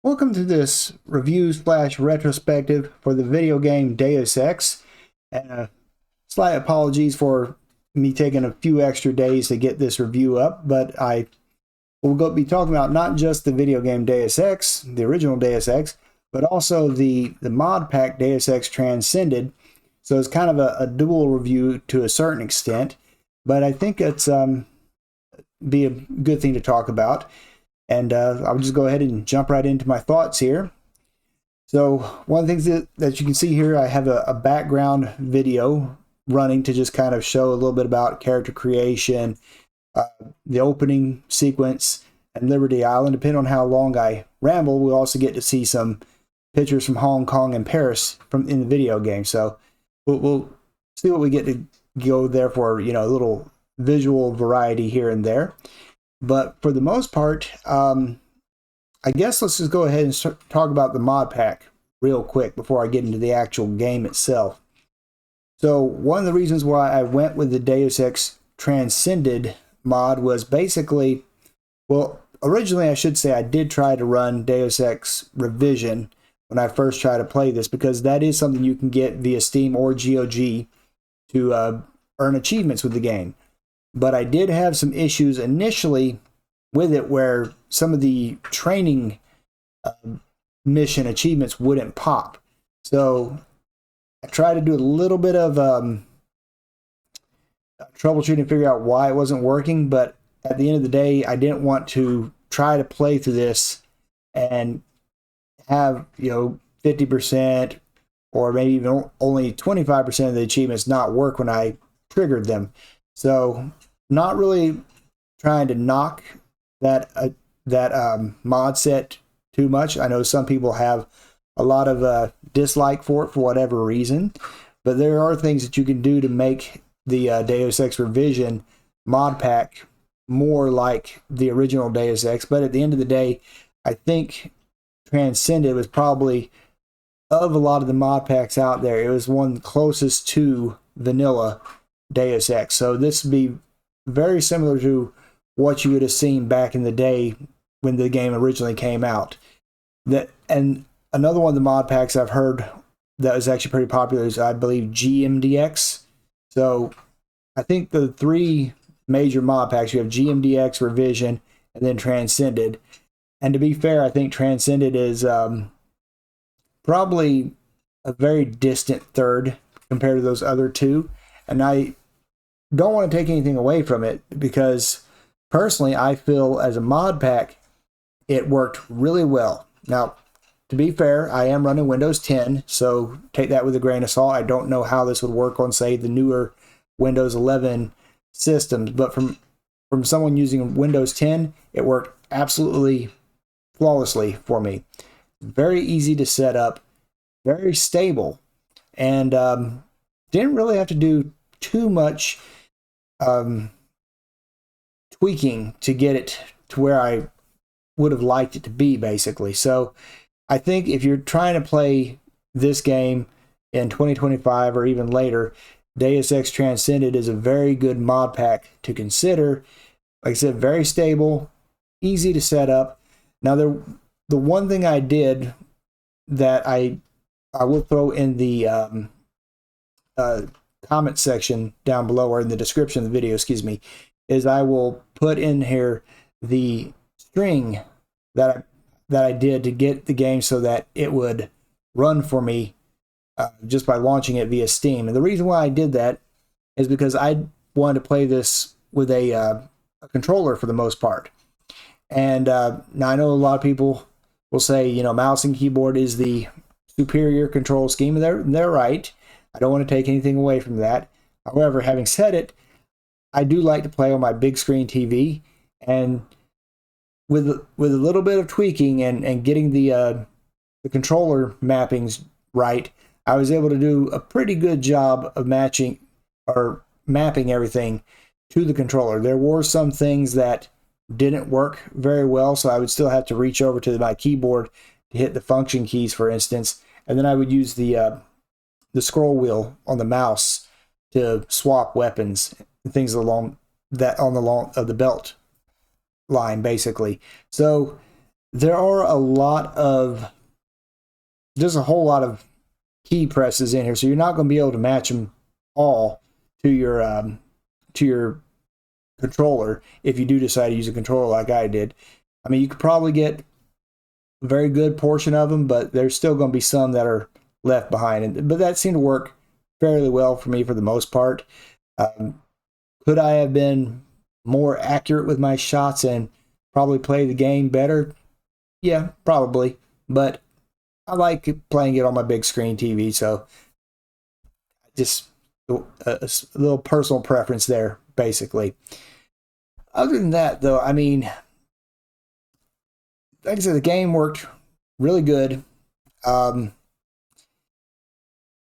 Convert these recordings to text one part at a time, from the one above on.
Welcome to this review slash retrospective for the video game Deus Ex. And slight apologies for me taking a few extra days to get this review up, but I will be talking about not just the video game Deus Ex, the original Deus Ex, but also the mod pack Deus Ex Transcended. So it's kind of a dual review to a certain extent, but I think it's be a good thing to talk about. And I'll just go ahead and jump right into my thoughts here. So one of the things that you can see here, I have a background video running to just kind of show a little bit about character creation, the opening sequence, and Liberty Island. Depending on how long I ramble, we'll also get to see some pictures from Hong Kong and Paris in the video game. So we'll see what we get to go there for, a little visual variety here and there. But for the most part, I guess let's just go ahead and talk about the mod pack real quick before I get into the actual game itself. So one of the reasons why I went with the Deus Ex Transcended mod was basically, well, originally I should say I did try to run Deus Ex Revision when I first tried to play this, because that is something you can get via Steam or GOG to earn achievements with the game. But I did have some issues initially with it where some of the training mission achievements wouldn't pop. So I tried to do a little bit of troubleshooting to figure out why it wasn't working. But at the end of the day, I didn't want to try to play through this and have, 50% or maybe even only 25% of the achievements not work when I triggered them. So not really trying to knock that mod set too much. I know some people have a lot of dislike for it for whatever reason, but there are things that you can do to make the Deus Ex Revision mod pack more like the original Deus Ex. But at the end of the day, I think Transcended was probably, of a lot of the mod packs out there, it was one closest to vanilla Deus Ex. So this would be very similar to what you would have seen back in the day when the game originally came out. And another one of the mod packs I've heard that was actually pretty popular is, I believe, GMDX. So I think the three major mod packs, you have GMDX, Revision, and then Transcended. And to be fair, I think Transcended is probably a very distant third compared to those other two. And I don't want to take anything away from it, because personally I feel as a mod pack it worked really well. Now, to be fair, I am running Windows 10, so take that with a grain of salt. I don't know how this would work on, say, the newer Windows 11 systems, but from someone using Windows 10, it worked absolutely flawlessly for me. Very easy to set up, very stable, and didn't really have to do too much tweaking to get it to where I would have liked it to be, basically. So I think if you're trying to play this game in 2025 or even later, Deus Ex Transcended is a very good mod pack to consider. Like I said, very stable, easy to set up. Now, the one thing I did that I will throw in the comment section down below, or in the description of the video, is I will put in here the string that I did to get the game so that it would run for me just by launching it via Steam. And the reason why I did that is because I wanted to play this with a controller for the most part. And now I know a lot of people will say, mouse and keyboard is the superior control scheme, and they're right. I don't want to take anything away from that. However, having said it, I do like to play on my big screen TV, and with a little bit of tweaking and getting the controller mappings right, I was able to do a pretty good job of matching or mapping everything to the controller. There were some things that didn't work very well, so I would still have to reach over to my keyboard to hit the function keys, for instance, and then I would use the scroll wheel on the mouse to swap weapons and things along the belt line, basically. So there are a lot of, there's a whole lot of key presses in here, so you're not going to be able to match them all to your controller if you do decide to use a controller like I did. I mean, you could probably get a very good portion of them, but there's still going to be some that are left behind. But that seemed to work fairly well for me for the most part. Could I have been more accurate with my shots and probably play the game better? Yeah, probably. But I like playing it on my big screen TV, so just a little personal preference there, basically. Other than that, though, I mean, like I said, the game worked really good. But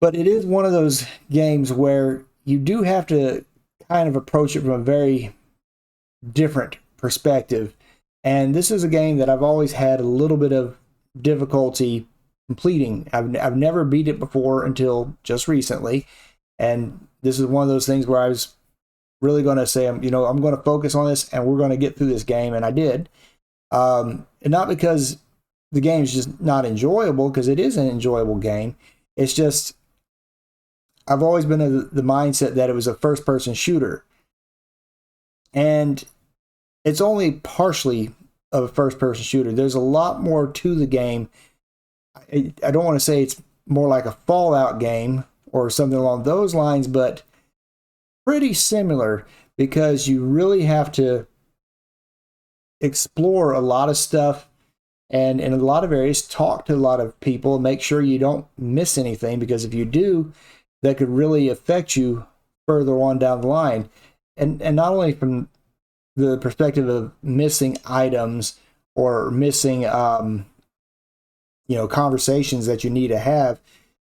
it is one of those games where you do have to kind of approach it from a very different perspective. And this is a game that I've always had a little bit of difficulty completing. I've never beat it before until just recently. And this is one of those things where I was really going to say, I'm going to focus on this and we're going to get through this game. And I did. And not because the game is just not enjoyable, because it is an enjoyable game. It's just, I've always been of the mindset that it was a first-person shooter. And it's only partially of a first-person shooter. There's a lot more to the game. I don't want to say it's more like a Fallout game or something along those lines, but pretty similar, because you really have to explore a lot of stuff and in a lot of areas talk to a lot of people, make sure you don't miss anything, because if you do, that could really affect you further on down the line. And not only from the perspective of missing items or missing conversations that you need to have,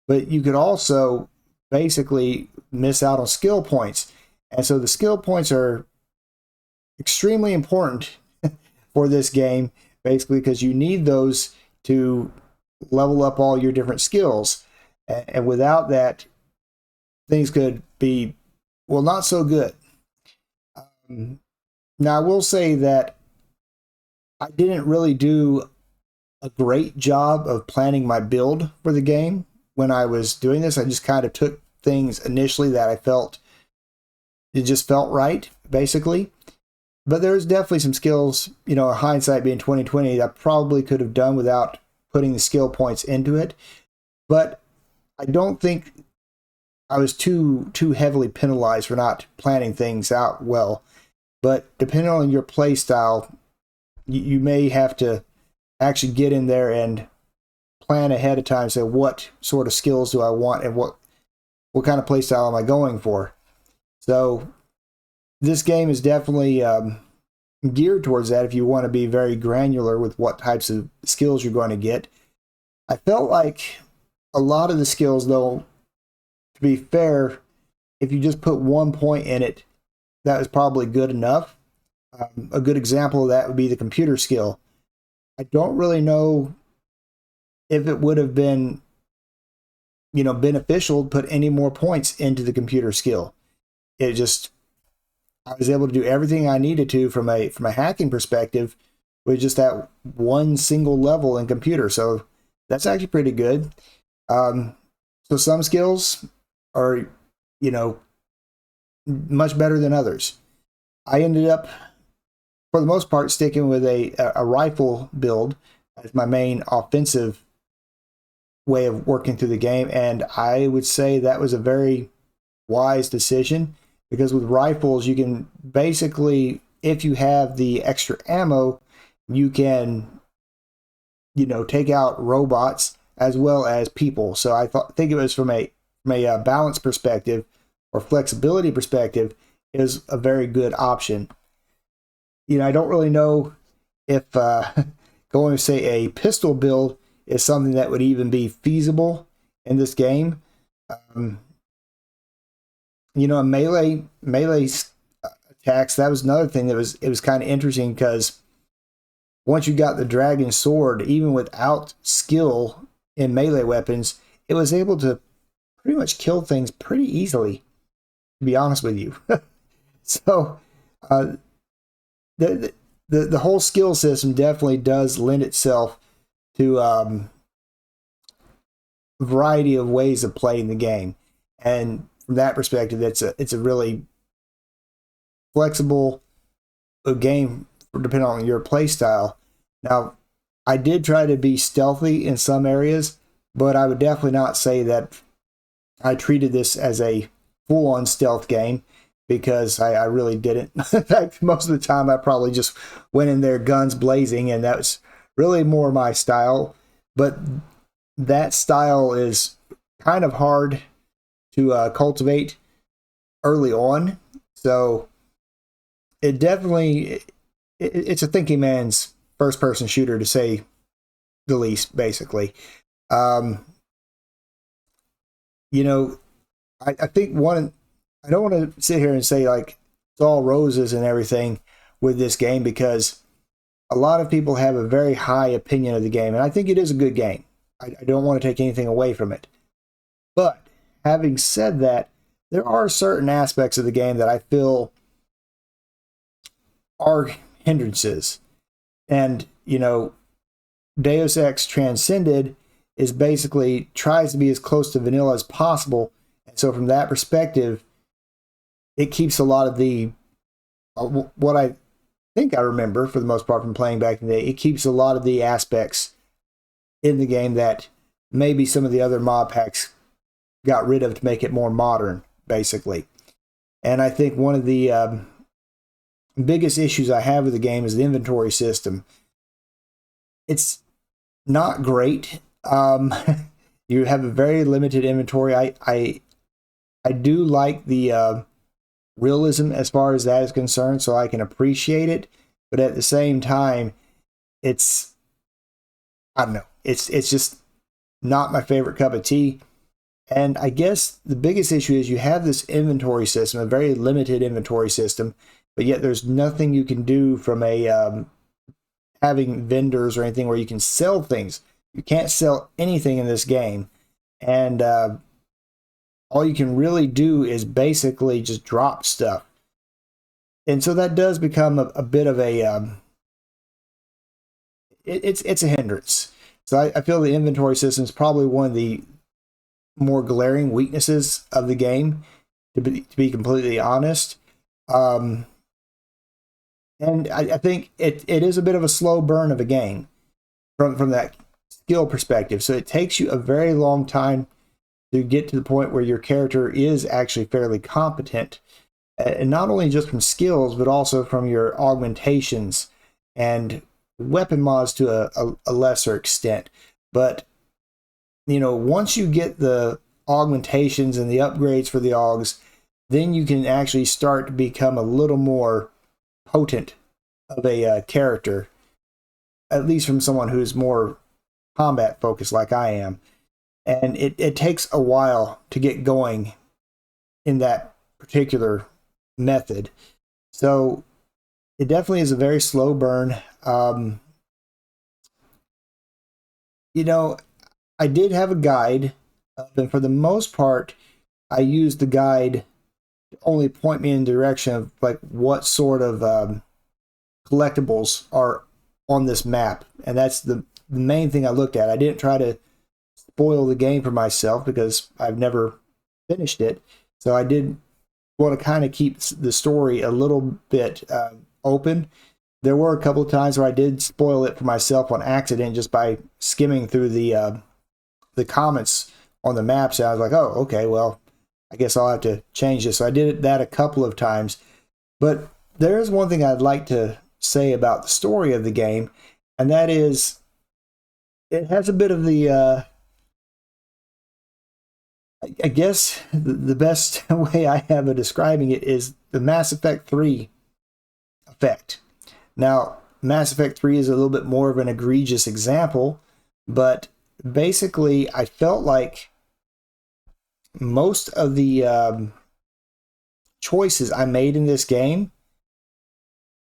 but you could also basically miss out on skill points. And so the skill points are extremely important for this game, basically, because you need those to level up all your different skills. And without that, things could be, well, not so good. Now, I will say that I didn't really do a great job of planning my build for the game when I was doing this. I just kind of took things initially that I felt, it just felt right, basically. But there's definitely some skills, hindsight being 2020, that I probably could have done without putting the skill points into it. But I don't think I was too heavily penalized for not planning things out well. But depending on your play style, you may have to actually get in there and plan ahead of time. So what sort of skills do I want, and what kind of play style am I going for? So this game is definitely geared towards that if you want to be very granular with what types of skills you're going to get. I felt like a lot of the skills, though, to be fair, if you just put 1 point in it, that was probably good enough. A good example of that would be the computer skill. I don't really know if it would have been, beneficial to put any more points into the computer skill. I was able to do everything I needed to from a hacking perspective with just that one single level in computer. So that's actually pretty good. So some skills are, much better than others. I ended up, for the most part, sticking with a rifle build as my main offensive way of working through the game, and I would say that was a very wise decision, because with rifles you can basically, if you have the extra ammo, you can take out robots as well as people. So I think it was from a balance perspective or flexibility perspective, is a very good option. I don't really know if going to say a pistol build is something that would even be feasible in this game. Melee attacks, that was another thing that was kind of interesting, because once you got the dragon sword, even without skill in melee weapons, it was able to pretty much kill things pretty easily, to be honest with you. So the whole skill system definitely does lend itself to a variety of ways of playing the game, and from that perspective, it's a really flexible game depending on your play style. Now, I did try to be stealthy in some areas, but I would definitely not say that I treated this as a full-on stealth game, because I really didn't. In fact, most of the time I probably just went in there guns blazing, and that was really more my style. But that style is kind of hard to cultivate early on. So it definitely, it's a thinking man's first-person shooter, to say the least, basically. You know, I think I don't want to sit here and say like it's all roses and everything with this game, because a lot of people have a very high opinion of the game, and I think it is a good game. I don't want to take anything away from it. But having said that, there are certain aspects of the game that I feel are hindrances. And, you know, Deus Ex Transcended is basically tries to be as close to vanilla as possible. And so from that perspective, it keeps a lot of the, what I think I remember for the most part from playing back in the day, it keeps a lot of the aspects in the game that maybe some of the other mod packs got rid of to make it more modern, basically. And I think one of the biggest issues I have with the game is the inventory system. It's not great. You have a very limited inventory. I do like the realism as far as that is concerned, so I can appreciate it. But at the same time, it's, I don't know, it's just not my favorite cup of tea. And I guess the biggest issue is you have this inventory system, a very limited inventory system, but yet there's nothing you can do from a having vendors or anything where you can sell things. You can't sell anything in this game, and all you can really do is basically just drop stuff. And so that does become a bit of a it's a hindrance. So I feel the inventory system is probably one of the more glaring weaknesses of the game, to be completely honest. And I think it is a bit of a slow burn of a game from that skill perspective. So it takes you a very long time to get to the point where your character is actually fairly competent. And not only just from skills, but also from your augmentations and weapon mods to a lesser extent. But, you know, once you get the augmentations and the upgrades for the augs, then you can actually start to become a little more potent of a character, at least from someone who's more combat focused like I am. And it takes a while to get going in that particular method. So it definitely is a very slow burn. You know, I did have a guide, and for the most part, I used the guide to only point me in the direction of like what sort of collectibles are on this map, and that's the main thing I looked at. I didn't try to spoil the game for myself because I've never finished it, so I did want to kind of keep the story a little bit open. There were a couple of times where I did spoil it for myself on accident just by skimming through the comments on the maps. And I was like, oh, okay, well, I guess I'll have to change this. So I did that a couple of times. But there is one thing I'd like to say about the story of the game, and that is it has a bit of the I guess the best way I have of describing it is the Mass Effect 3 effect. Now, Mass Effect 3 is a little bit more of an egregious example, but basically I felt like most of the choices I made in this game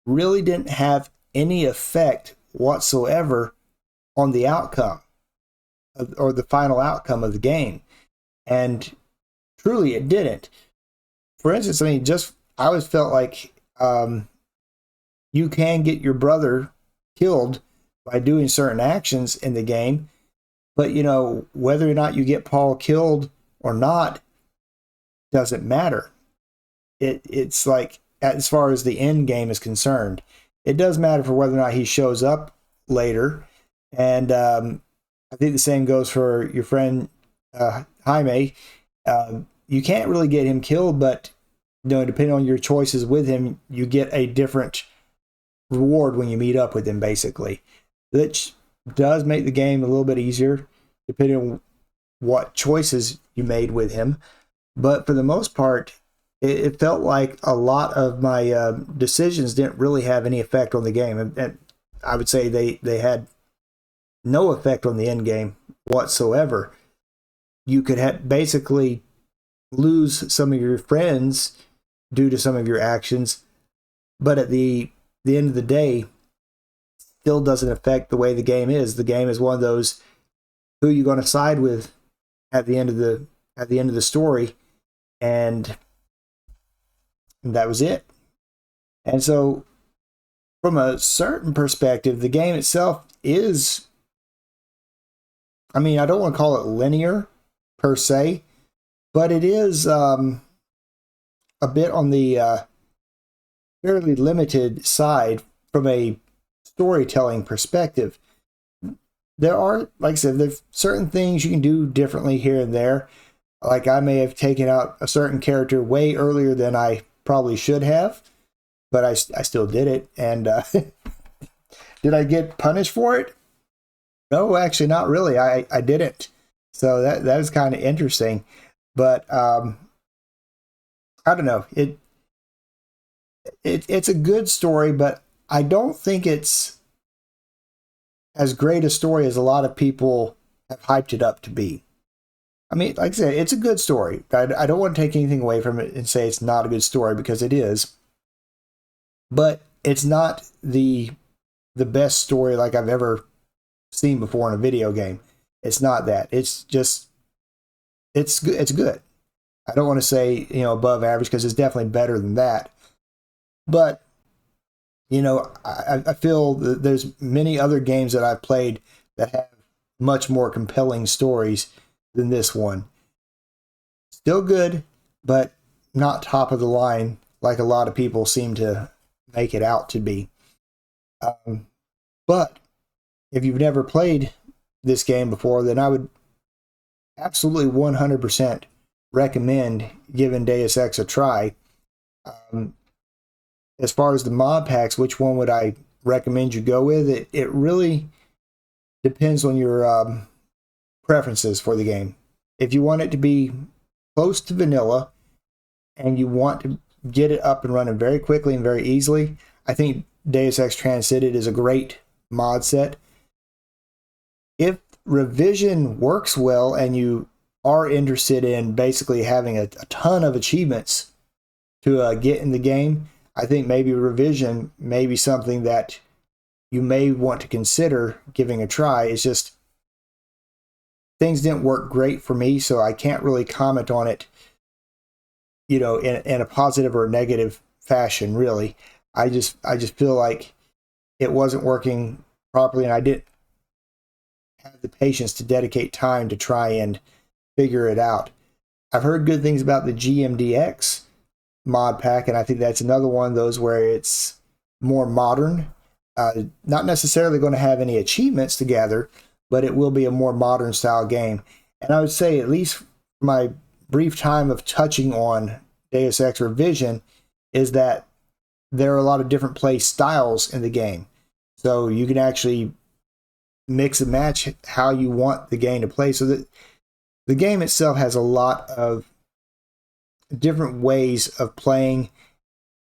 really didn't have any effect whatsoever on the outcome or the final outcome of the game. And truly it didn't. For instance, I mean, I always felt like you can get your brother killed by doing certain actions in the game, but you know, whether or not you get Paul killed or not doesn't matter. It's like, as far as the end game is concerned, it does matter for whether or not he shows up later. And I think the same goes for your friend Jaime. You can't really get him killed, but you know, depending on your choices with him, you get a different reward when you meet up with him, basically, which does make the game a little bit easier depending on what choices you made with him. But for the most part, it felt like a lot of my decisions didn't really have any effect on the game, and I would say they had no effect on the end game whatsoever. You could basically lose some of your friends due to some of your actions, but at the end of the day, still doesn't affect the way the game is. The game is one of those, who you going to side with at the end of the story, and that was it. And so, from a certain perspective, the game itself is, I mean, I don't want to call it linear per se, but it is a bit on the fairly limited side from a storytelling perspective. There are, like I said, there's certain things you can do differently here and there. Like, I may have taken out a certain character way earlier than I probably should have, but I still did it. And did I get punished for it? No, actually, not really. I didn't. So that was kind of interesting. But I don't know. It's a good story, but I don't think it's as great a story as a lot of people have hyped it up to be. I mean, like I said, it's a good story. I don't want to take anything away from it and say it's not a good story, because it is. But it's not the best story like I've ever seen before in a video game. It's not that. It's just, it's good. It's good. I don't want to say, you know, above average, because it's definitely better than that. But, you know, I feel that there's many other games that I've played that have much more compelling stories than this one. Still good, but not top of the line like a lot of people seem to make it out to be. But if you've never played this game before, then I would absolutely 100% recommend giving Deus Ex a try. As far as the mod packs, which one would I recommend you go with? It really depends on your preferences for the game. If you want it to be close to vanilla and you want to get it up and running very quickly and very easily, I think Deus Ex Transcended is a great mod set. If revision works well and you are interested in basically having a ton of achievements to get in the game, I think maybe revision may be something that you may want to consider giving a try. It's just, things didn't work great for me, so I can't really comment on it, you know, in a positive or negative fashion, really. I just feel like it wasn't working properly, and I didn't have the patience to dedicate time to try and figure it out. I've heard good things about the GMDX mod pack, and I think that's another one of those where it's more modern. Not necessarily going to have any achievements to gather, but it will be a more modern style game. And I would say, at least my brief time of touching on Deus Ex Revision, is that there are a lot of different play styles in the game. So you can actually mix and match how you want the game to play. So that the game itself has a lot of different ways of playing,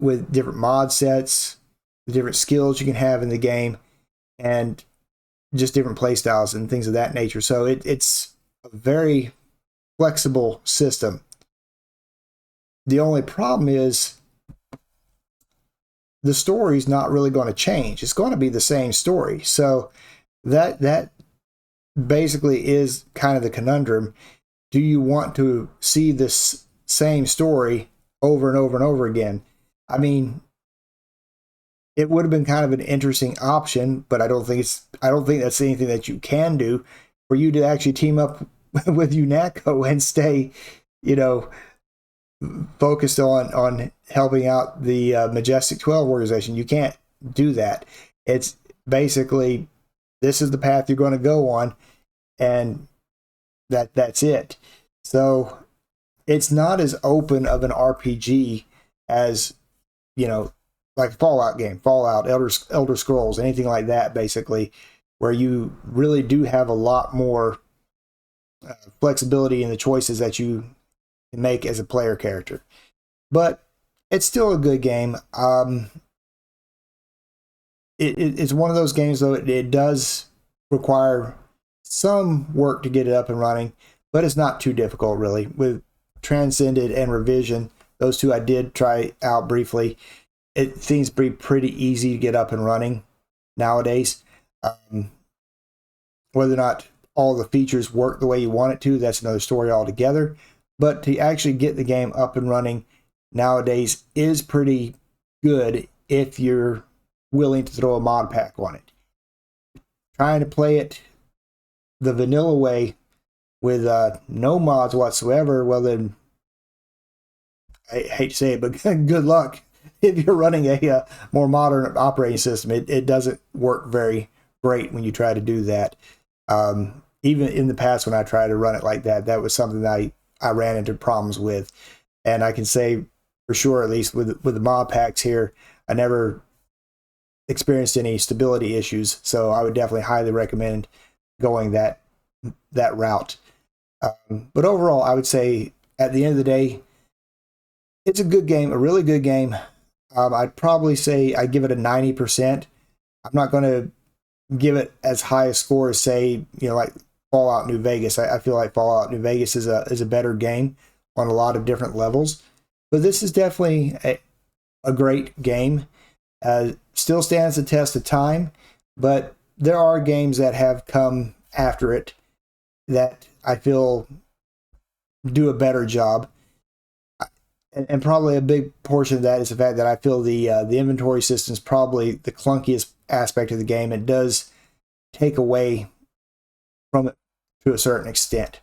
with different mod sets, the different skills you can have in the game, and just different play styles and things of that nature. So it's a very flexible system. The only problem is the story's not really going to change. It's going to be the same story. So that basically is kind of the conundrum. Do you want to see this same story over and over and over again? I mean, it would have been kind of an interesting option, but I don't think that's anything that you can do for you to actually team up with UNATCO and stay, you know, focused on helping out the Majestic 12 organization. You can't do that. It's basically, this is the path you're going to go on, and that's it. So it's not as open of an RPG as, you know, like a Fallout game, Fallout, Elder Scrolls, anything like that, basically, where you really do have a lot more flexibility in the choices that you can make as a player character. But it's still a good game. It's one of those games, though, it does require some work to get it up and running, but it's not too difficult, really. With Transcended and Revision, those two I did try out briefly. It seems to be pretty easy to get up and running nowadays. Whether or not all the features work the way you want it to, that's another story altogether. But to actually get the game up and running nowadays is pretty good if you're willing to throw a mod pack on it. Trying to play it the vanilla way with no mods whatsoever, well then, I hate to say it, but good luck. If you're running a more modern operating system, it doesn't work very great when you try to do that. Even in the past when I tried to run it like that, that was something that I ran into problems with. And I can say for sure, at least with the mod packs here, I never experienced any stability issues. So I would definitely highly recommend going that route. But overall, I would say at the end of the day, it's a good game, a really good game. I'd probably say I give it a 90%. I'm not going to give it as high a score as, say, you know, like Fallout New Vegas. I feel like Fallout New Vegas is a better game on a lot of different levels. But this is definitely a great game. Still stands the test of time, but there are games that have come after it that I feel do a better job. And probably a big portion of that is the fact that I feel the inventory system is probably the clunkiest aspect of the game. It does take away from it to a certain extent.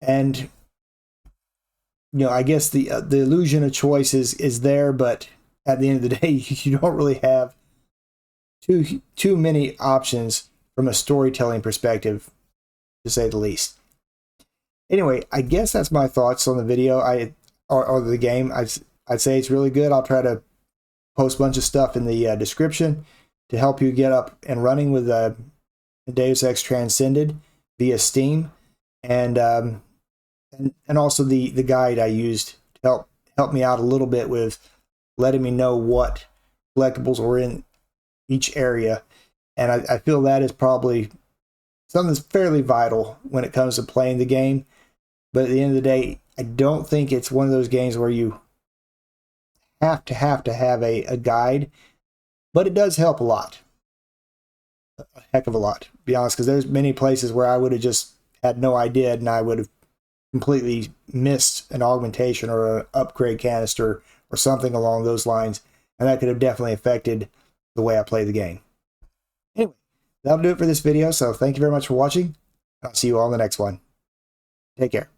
And, you know, I guess the illusion of choice is there, but at the end of the day, you don't really have too many options from a storytelling perspective, to say the least. Anyway, I guess that's my thoughts on the video. Or the game. I'd say it's really good. I'll try to post a bunch of stuff in the description to help you get up and running with Deus Ex Transcended via Steam, and also the guide I used to help me out a little bit with letting me know what collectibles were in each area. And I feel that is probably something that's fairly vital when it comes to playing the game. But at the end of the day, I don't think it's one of those games where you have to have a guide, but it does help a lot. A heck of a lot, to be honest, because there's many places where I would have just had no idea, and I would have completely missed an augmentation or an upgrade canister or something along those lines, and that could have definitely affected the way I play the game. Anyway, that'll do it for this video, so thank you very much for watching. I'll see you all in the next one. Take care.